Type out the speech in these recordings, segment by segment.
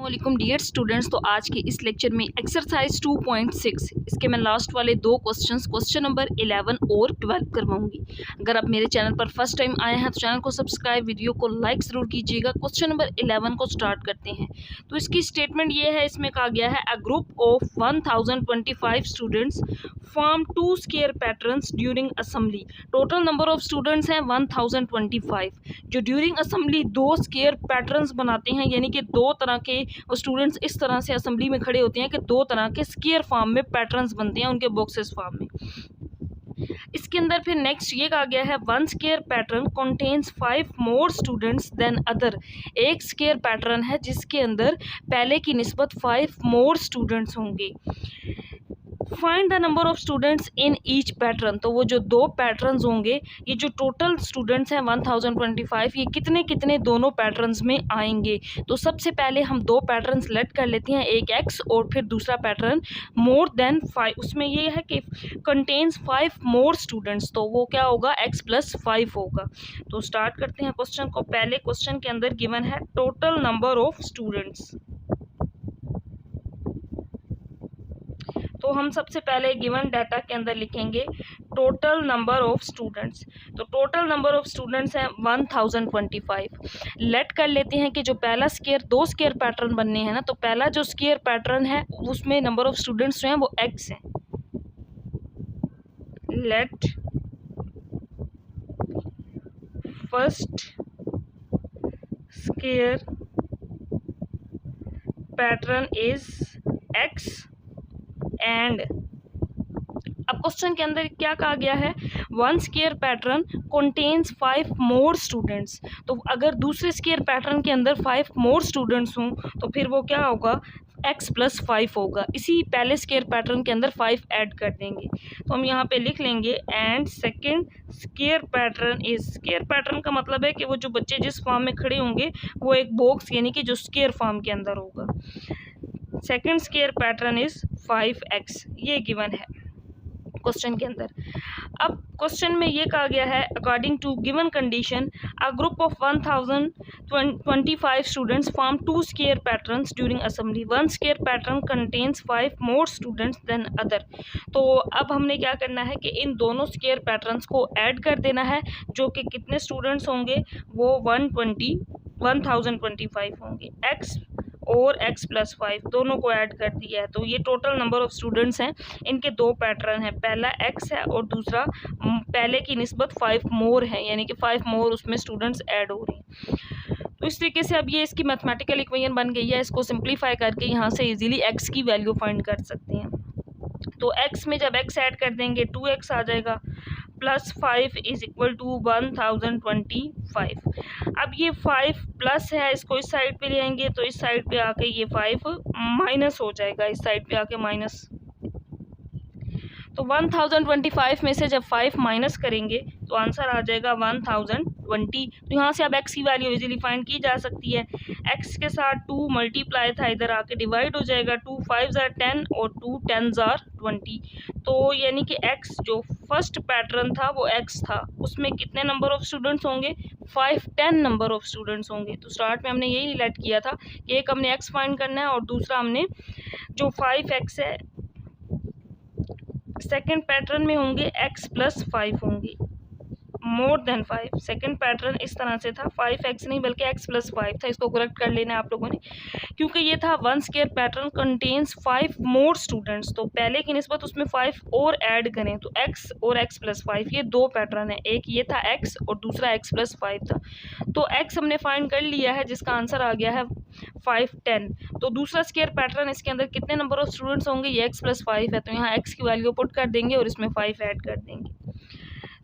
वालेकुम dear students. तो आज के इस लेक्चर में एक्सरसाइज 2.6 इसके मैं लास्ट वाले दो क्वेश्चन नंबर 11 और 12 करवाऊंगी। अगर आप मेरे चैनल पर फर्स्ट टाइम आए हैं तो चैनल को सब्सक्राइब, वीडियो को लाइक ज़रूर कीजिएगा। क्वेश्चन नंबर 11 को स्टार्ट करते हैं। तो इसकी स्टेटमेंट ये है, इसमें कहा गया है अ group of 1025 students form 2 square patterns during assembly. Total number of students हैं 1025, जो ड्यूरिंग असेंबली 2 स्क्वायर पैटर्न्स बनाते हैं, यानी कि दो तरह के स्टूडेंट्स इस तरह से असेंबली में खड़े होते हैं कि दो तरह के स्क्वायर फॉर्म में पैटर्न्स बनते हैं उनके बॉक्सेस फॉर्म में। इसके अंदर फिर नेक्स्ट ये कहा गया है one square pattern contains 5 more students then other. एक स्क्वायर पैटर्न है जिसके अंदर पहले की निस्बत 5 मोर स्टूडेंट्स होंगे। Find the number of students in each pattern. तो वो जो दो पैटर्न्स होंगे, ये जो टोटल स्टूडेंट्स हैं 1025, ये कितने कितने दोनों पैटर्न्स में आएंगे। तो सबसे पहले हम दो पैटर्न सेलेक्ट कर लेते हैं, एक एक्स और फिर दूसरा पैटर्न मोर देन 5। उसमें ये है कि कंटेन्स 5 मोर स्टूडेंट्स, तो वो क्या होगा, x+5 होगा। तो स्टार्ट करते हैं क्वेश्चन को। पहले क्वेश्चन के अंदर गिवन है टोटल नंबर ऑफ स्टूडेंट्स। तो हम सबसे पहले गिवन डाटा के अंदर लिखेंगे टोटल नंबर ऑफ स्टूडेंट्स। तो टोटल नंबर ऑफ स्टूडेंट्स हैं 1025। लेट कर लेते हैं कि जो पहला स्क्वायर, दो स्क्वायर पैटर्न बनने हैं ना, तो पहला जो स्क्वायर पैटर्न है उसमें नंबर ऑफ स्टूडेंट्स जो हैं वो x हैं। Let first square pattern is x and अब क्वेश्चन के अंदर क्या कहा गया है, one square pattern contains 5 more students. तो अगर दूसरे स्क्वायर पैटर्न के अंदर 5 मोर स्टूडेंट्स हों तो फिर वो क्या होगा, x+5 होगा। इसी पहले स्क्वायर पैटर्न के अंदर 5 ऐड कर देंगे। तो हम यहाँ पे लिख लेंगे and second square pattern is. Square pattern का मतलब है कि वो जो बच्चे जिस फॉर्म में खड़े होंगे वो एक बॉक्स यानी कि जो स्क्वायर फॉर्म के अंदर होगा। Second square pattern is 5x, ये गिवन है क्वेश्चन के अंदर। अब क्वेश्चन में ये कहा गया है according to given condition a group of 1025 students form 2 square patterns during assembly. One square pattern contains 5 more students then other. तो अब हमने क्या करना है कि इन दोनों स्क्वायर पैटर्न्स को ऐड कर देना है, जो कि कितने स्टूडेंट्स होंगे, वो 1025 होंगे। x और x+5 दोनों को ऐड कर दिया है। तो ये टोटल नंबर ऑफ स्टूडेंट्स हैं, इनके दो पैटर्न हैं, पहला x है और दूसरा पहले की निस्बत 5 मोर है, यानी कि 5 मोर उसमें स्टूडेंट्स ऐड हो रहे हैं। तो इस तरीके से अब ये इसकी मैथमेटिकल इक्वेशन बन गई है। इसको सिंप्लीफाई करके यहाँ से इजीली x की वैल्यू फाइंड कर सकते हैं। तो x में जब x ऐड कर देंगे 2x आ जाएगा, +5 इज इक्वल टू 1025। अब ये 5 प्लस है, इसको इस साइड पे ले आएंगे तो इस साइड पे आके ये 5 माइनस हो जाएगा, इस साइड पे आके माइनस। तो 1025 में से जब 5 माइनस करेंगे तो आंसर आ जाएगा 1020। तो यहाँ से अब x की वैल्यू इजीली फाइंड की जा सकती है। x के साथ 2 मल्टीप्लाई था, इधर आके डिवाइड हो जाएगा। 2 5 are 10 और 2 10 are 20। तो यानी कि x जो फर्स्ट पैटर्न था वो x था, उसमें कितने नंबर ऑफ स्टूडेंट्स होंगे, 10 नंबर ऑफ स्टूडेंट्स होंगे। तो स्टार्ट में हमने यही रिलेट किया था कि एक हमने x फाइंड करना है और दूसरा हमने जो 5x है सेकेंड पैटर्न में होंगे x+5 होंगे, मोर देन 5। सेकेंड पैटर्न इस तरह से था, 5x नहीं बल्कि x+5 था। इसको करेक्ट कर लेना है आप लोगों ने, क्योंकि ये था one square pattern contains 5 more students. तो पहले की निस्बत उसमें 5 और ऐड करें तो x और x+5, ये दो पैटर्न है, एक ये था x और दूसरा x+5 था। तो x हमने फाइंड कर लिया है जिसका आंसर आ गया है 510। तो दूसरा स्क्वायर पैटर्न, इसके अंदर कितने नंबर ऑफ स्टूडेंट्स होंगे, ये x+5 है, तो यहाँ x की वैल्यू पुट कर देंगे और इसमें 5 ऐड कर देंगे।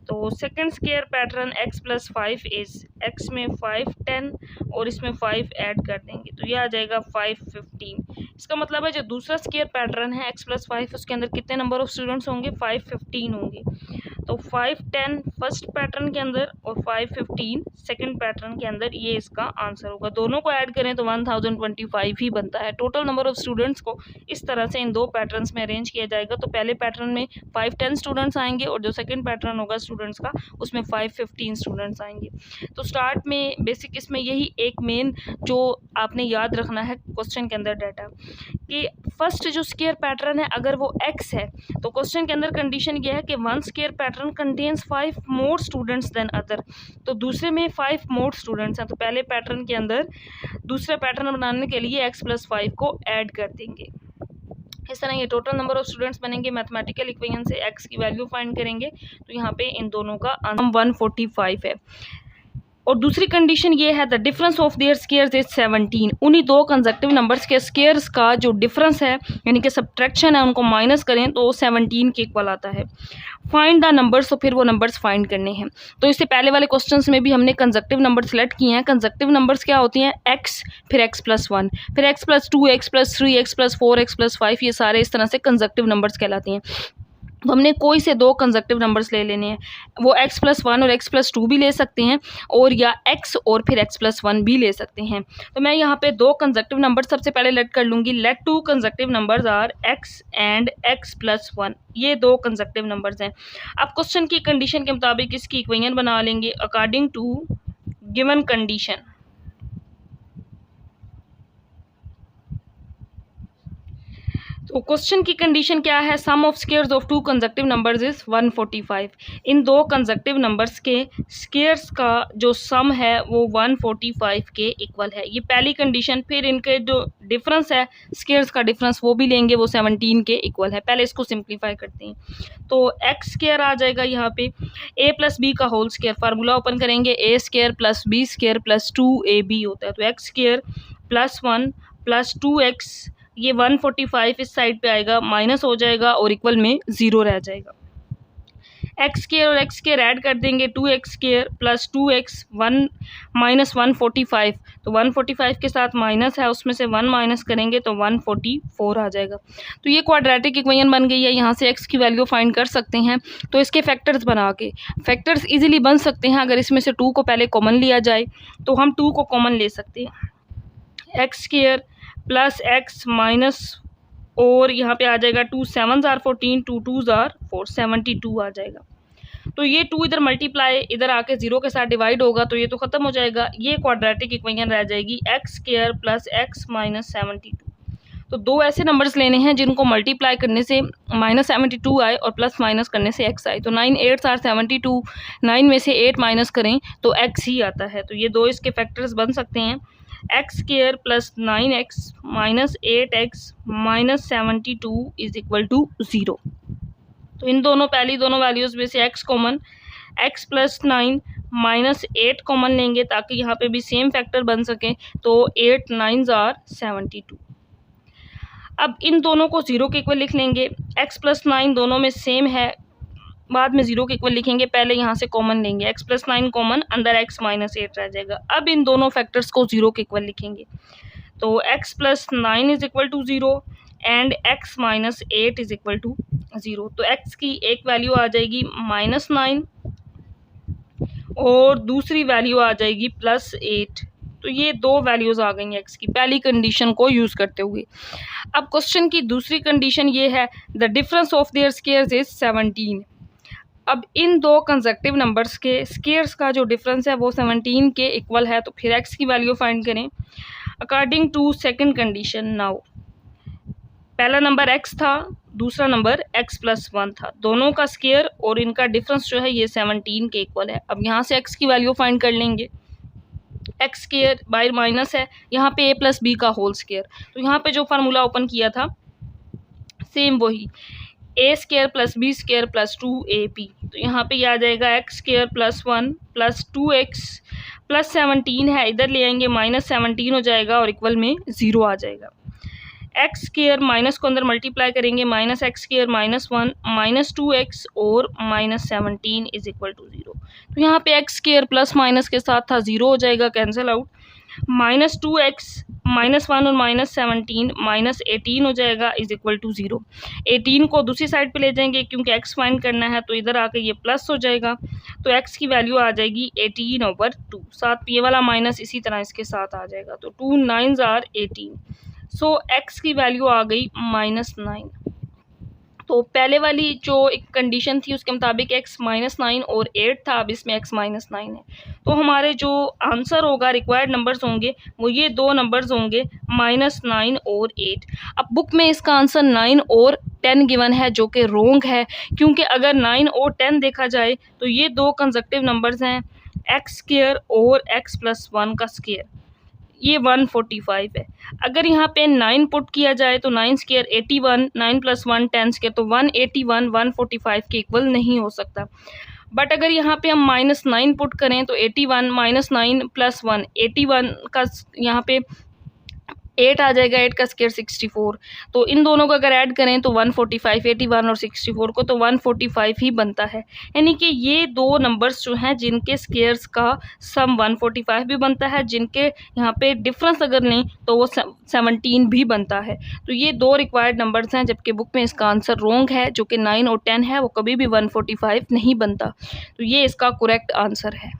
तो second square pattern x+5 is, x में 510 और इसमें 5 ऐड कर देंगे तो ये आ जाएगा 515। इसका मतलब है जो दूसरा स्क्वायर पैटर्न है x+5, उसके अंदर कितने नंबर ऑफ स्टूडेंट्स होंगे, 515 होंगे। तो 510 फर्स्ट पैटर्न के अंदर और 515 सेकंड पैटर्न के अंदर, ये इसका आंसर होगा। दोनों को ऐड करें तो 1025 ही बनता है। टोटल नंबर ऑफ स्टूडेंट्स को इस तरह से इन दो पैटर्न्स में अरेंज किया जाएगा। तो पहले पैटर्न में 510 स्टूडेंट्स आएंगे और जो सेकंड पैटर्न होगा स्टूडेंट्स का उसमें 515 स्टूडेंट्स आएंगे। तो स्टार्ट में बेसिक इसमें यही एक मेन जो आपने याद रखना है क्वेश्चन के अंदर डाटा, कि फर्स्ट जो स्क्वायर पैटर्न है अगर वो x है तो क्वेश्चन के अंदर कंडीशन ये है कि one square pattern contains 5 more students then other. तो दूसरे में 5 मोर स्टूडेंट्स हैं, तो पहले पैटर्न के अंदर दूसरा पैटर्न बनाने के लिए x+5 को ऐड कर देंगे। इस तरह ये टोटल नंबर ऑफ स्टूडेंट्स बनेंगे। मैथमेटिकल इक्वेशन से x की वैल्यू फाइंड करेंगे तो यहाँ पे इन दोनों का आंसर 145 है। और दूसरी कंडीशन ये है the difference of their squares is 17। उन्हीं दो कंसेक्टिव नंबर्स के स्क्वायर्स का जो डिफरेंस है यानी कि सब्ट्रैक्शन है उनको माइनस करें तो 17 के इक्वल आता है। फाइंड द नंबर्स, तो फिर वो नंबर्स फाइंड करने हैं। तो इससे पहले वाले क्वेश्चंस में भी हमने कंसेक्टिव नंबर सेलेक्ट किए हैं। कंसेक्टिव नंबर्स क्या होती हैं? x फिर x+1 फिर x+2 x+3 x+4 x+5, ये सारे इस तरह से कंसेक्टिव नंबर्स कहलाती हैं। तो हमने कोई से दो कंसेक्टिव नंबर्स ले लेने हैं, वो x+1 और x+2 भी ले सकते हैं और या x और फिर x+1 भी ले सकते हैं। तो मैं यहाँ पे दो कंसेक्टिव नंबर सबसे पहले लेट कर लूँगी। Let two consecutive numbers are x and x+1, ये दो कंसेक्टिव नंबर्स हैं। अब क्वेश्चन की कंडीशन के मुताबिक इसकी इक्वेशन बना लेंगे अकॉर्डिंग टू गिवन कंडीशन। तो क्वेश्चन की कंडीशन क्या है? Sum of squares of two consecutive numbers is 145। इन दो कंसेक्टिव नंबर्स के स्क्वायर्स का जो सम है वो 145 के इक्वल है, ये पहली कंडीशन। फिर इनके जो डिफरेंस है स्क्वायर्स का डिफरेंस वो भी लेंगे, वो 17 के इक्वल है। पहले इसको सिंप्लीफाई करते हैं तो एक्स स्क्वायर आ जाएगा यहाँ पे a+b का होल स्क्वायर। फार्मूला ओपन करेंगे a² + b² + 2ab होता है। तो x² +1 + 2x, ये 145 इस साइड पे आएगा, माइनस हो जाएगा और इक्वल में 0 रह जाएगा। x² और x² ऐड कर देंगे 2x² + 2x 1 - 145, तो 145 के साथ माइनस है उसमें से 1 माइनस करेंगे तो 144 आ जाएगा। तो ये क्वाड्रेटिक इक्वेशन बन गई है। यहाँ से x की वैल्यू फाइंड कर सकते हैं। तो इसके फैक्टर्स बना के फैक्टर्स इजीली बन सकते हैं। अगर इसमें से 2 को पहले कॉमन लिया जाए तो हम 2 को कॉमन ले सकते हैं। x² + x माइनस, और यहाँ पे आ जाएगा 2 7s are 14 2 2s are 4, 72 आ जाएगा। तो ये 2 इधर मल्टीप्लाई इधर आके 0 के साथ डिवाइड होगा तो ये तो ख़त्म हो जाएगा। ये क्वाड्रेटिक इक्वेशन रह जाएगी x² + x - 72। तो दो ऐसे नंबर्स लेने हैं जिनको मल्टीप्लाई करने से -72 आए और प्लस माइनस करने से x आए। तो 9 8s are 72, 9 में से 8 माइनस करें तो x ही आता है। तो ये दो इसके फैक्टर्स बन सकते हैं, x² + 9x - 8x - 72 = 0। तो इन दोनों पहली दोनों वैल्यूज़ में से x कॉमन, x + 9 - 8 कॉमन लेंगे ताकि यहाँ पे भी सेम फैक्टर बन सके। तो 8 9s are 72। अब इन दोनों को 0 के इक्वल लिख लेंगे। x + 9 दोनों में सेम है, बाद में 0 के इक्वल लिखेंगे। पहले यहाँ से कॉमन लेंगे, x + 9 कॉमन, अंदर x - 8 रह जाएगा। अब इन दोनों फैक्टर्स को 0 के इक्वल लिखेंगे तो x + 9 = 0 एंड x - 8 = 0। तो x की एक वैल्यू आ जाएगी -9 और दूसरी वैल्यू आ जाएगी +8। तो ये दो वैल्यूज़ आ गई x की पहली कंडीशन को यूज़ करते हुए। अब क्वेश्चन की दूसरी कंडीशन ये है the difference of their squares is 17। अब इन दो कंसेक्टिव नंबर्स के स्क्वायर्स का जो डिफरेंस है वो 17 के इक्वल है। तो फिर x की वैल्यू फाइंड करें according to second condition. Now पहला नंबर x था, दूसरा नंबर x+1 था, दोनों का स्क्वायर और इनका डिफरेंस जो है ये 17 के इक्वल है। अब यहाँ से x की वैल्यू फाइंड कर लेंगे। x² बाहर माइनस है, यहाँ पे a + b का होल स्क्वायर। तो यहाँ पे जो फार्मूला ओपन किया था सेम वही, a² + b² + 2ab। तो यहाँ पे आ जाएगा x² + 1 + 2x + 17 है, इधर ले आएंगे -17 हो जाएगा और इक्वल में 0 आ जाएगा। x² माइनस को अंदर मल्टीप्लाई करेंगे, -x² -1 -2x और -17 = 0। तो यहाँ पे x² प्लस माइनस के साथ था 0 हो जाएगा, कैंसिल आउट। -2x -1 और -17 -18 हो जाएगा इज इक्वल टू 0। 18 को दूसरी साइड पे ले जाएंगे क्योंकि x फाइंड करना है, तो इधर आके ये प्लस हो जाएगा, तो x की वैल्यू आ जाएगी 18/2। साथ ये वाला माइनस इसी तरह इसके साथ आ जाएगा, तो 2 9s आर 18। सो x की वैल्यू आ गई -9। तो पहले वाली जो एक कंडीशन थी उसके मुताबिक x -9 और 8 था, अब इसमें x -9 है। तो हमारे जो आंसर होगा, रिक्वायर्ड नंबर्स होंगे वो ये दो नंबर्स होंगे, -9 और 8। अब बुक में इसका आंसर 9 और 10 गिवन है, जो कि रोंग है, क्योंकि अगर 9 और 10 देखा जाए तो ये दो कंसेक्टिव नंबर्स हैं, एक्स स्क्वायर और x+1 का स्क्वायर, ये 145 है। अगर यहाँ पे 9 पुट किया जाए तो 9 स्क्वायर 81, 9 + 1 10 स्क्वायर, तो 181 145 के इक्वल नहीं हो सकता। बट अगर यहाँ पे हम -9 पुट करें तो 81 -9 + 1 81 का यहाँ पे 8 आ जाएगा, 8 का स्क्वायर 64। तो इन दोनों को अगर ऐड करें तो 145, 81 और 64 को, तो 145 ही बनता है। यानी कि ये दो नंबर्स जो हैं जिनके स्क्वायर्स का सम 145 भी बनता है, जिनके यहाँ पे डिफरेंस अगर लें तो वो 17 भी बनता है। तो ये दो रिक्वायर्ड नंबर्स हैं, जबकि बुक में इसका आंसर रॉन्ग है, जो कि 9 और 10 है, वो कभी भी 145 नहीं बनता। तो ये इसका करेक्ट आंसर है।